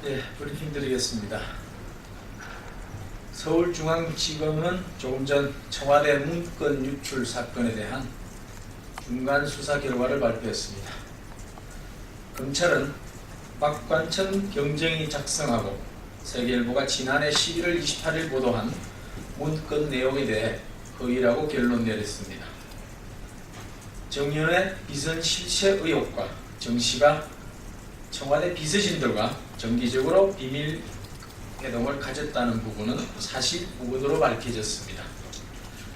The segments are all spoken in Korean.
네, 브리핑 드리겠습니다. 서울중앙지검은 조금 전 청와대 문건 유출 사건에 대한 중간 수사 결과를 발표했습니다. 검찰은 박관천 경정이 작성하고 세계일보가 지난해 11월 28일 보도한 문건 내용에 대해 허위라고 결론 내렸습니다. 정윤의 비선 실체 의혹과 정 씨가 청와대 비서진들과 정기적으로 비밀 회동을 가졌다는 부분은 사실 무근으로 밝혀졌습니다.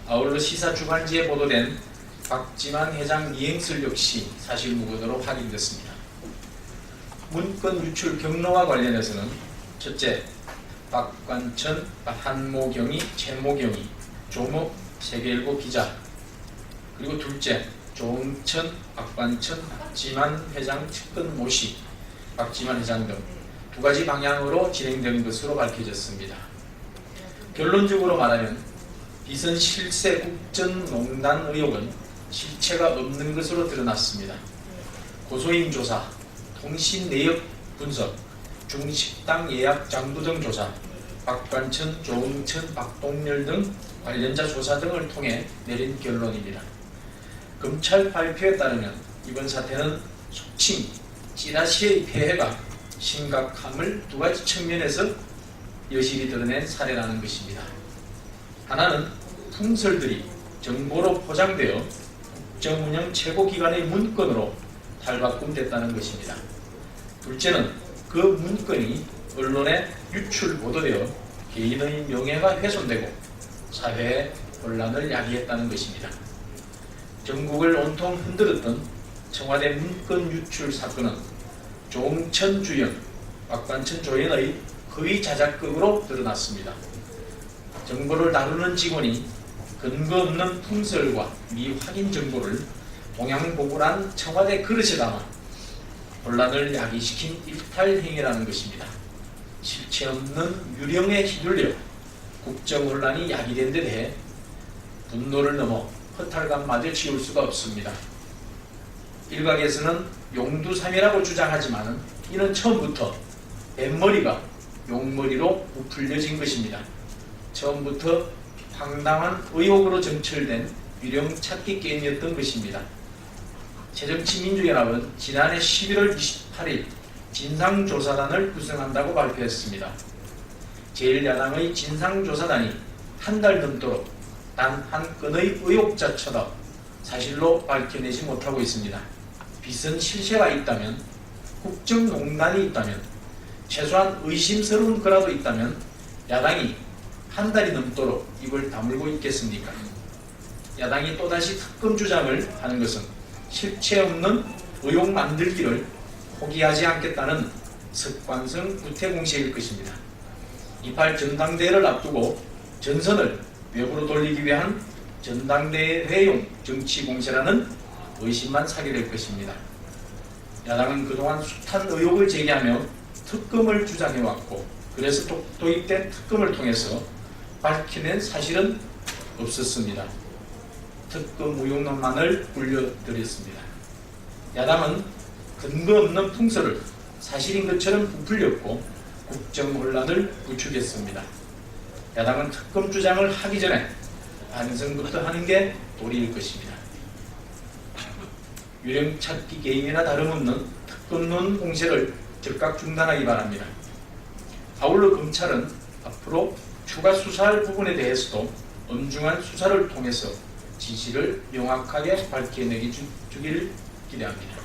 아울러 시사 주간지에 보도된 박지만 회장 미행설 역시 사실 무근으로 확인됐습니다. 문건 유출 경로와 관련해서는 첫째, 박관천, 한모경이, 최모경이, 조모 세계일보 기자, 그리고 둘째, 조응천, 박관천, 박지만 회장 측근 모시, 박지만 회장 등 두 가지 방향으로 진행된 것으로 밝혀졌습니다. 결론적으로 말하면 비선 실세 국정농단 의혹은 실체가 없는 것으로 드러났습니다. 고소인 조사, 통신 내역 분석, 중식당 예약 장부 등 조사, 박관천, 조응천, 박동렬 등 관련자 조사 등을 통해 내린 결론입니다. 검찰 발표에 따르면 이번 사태는 속칭 찌라시의 폐해가 심각함을 두 가지 측면에서 여실히 드러낸 사례라는 것입니다. 하나는 풍설들이 정보로 포장되어 국정운영 최고기관의 문건으로 탈바꿈됐다는 것입니다. 둘째는 그 문건이 언론에 유출 보도되어 개인의 명예가 훼손되고 사회의 혼란을 야기했다는 것입니다. 전국을 온통 흔들었던 청와대 문건 유출 사건은 조응천 주연, 박관천 조연의 허위 자작극으로 드러났습니다. 정보를 다루는 직원이 근거 없는 풍설과 미확인 정보를 동양보고란 청와대 그릇에 담아 혼란을 야기시킨 일탈행위라는 것입니다. 실체 없는 유령에 휘둘려 국정혼란이 야기된 데 대해 분노를 넘어 허탈감마저 지울 수가 없습니다. 일각에서는 용두삼이라고 주장하지만 이는 처음부터 뱃머리가 용머리로 부풀려진 것입니다. 처음부터 황당한 의혹으로 점철된 유령 찾기 게임이었던 것입니다. 새정치민주연합은 지난해 11월 28일 진상조사단을 구성한다고 발표했습니다. 제1야당의 진상조사단이 한 달 넘도록 단 한 건의 의혹자처럼 사실로 밝혀내지 못하고 있습니다. 비선 실체가 있다면, 국정농단이 있다면, 최소한 의심스러운 거라도 있다면 야당이 한 달이 넘도록 입을 다물고 있겠습니까? 야당이 또다시 특검 주장을 하는 것은 실체 없는 의혹 만들기를 포기하지 않겠다는 습관성 구태공시일 것입니다. 28 전당대회를 앞두고 전선을 외부로 돌리기 위한 전당대회용 정치공세라는 의심만 사게 될 것입니다. 야당은 그동안 숱한 의혹을 제기하며 특검을 주장해왔고 그래서 도입된 특검을 통해서 밝혀낸 사실은 없었습니다. 특검 무용론만을 불려드렸습니다. 야당은 근거 없는 풍설을 사실인 것처럼 부풀렸고 국정혼란을 부추겼습니다. 야당은 특검 주장을 하기 전에 반성부터 하는 게 도리일 것입니다. 유령 찾기 게임이나 다름없는 특검론 공세를 즉각 중단하기 바랍니다. 아울러 검찰은 앞으로 추가 수사할 부분에 대해서도 엄중한 수사를 통해서 진실을 명확하게 밝혀내기 주기를 기대합니다.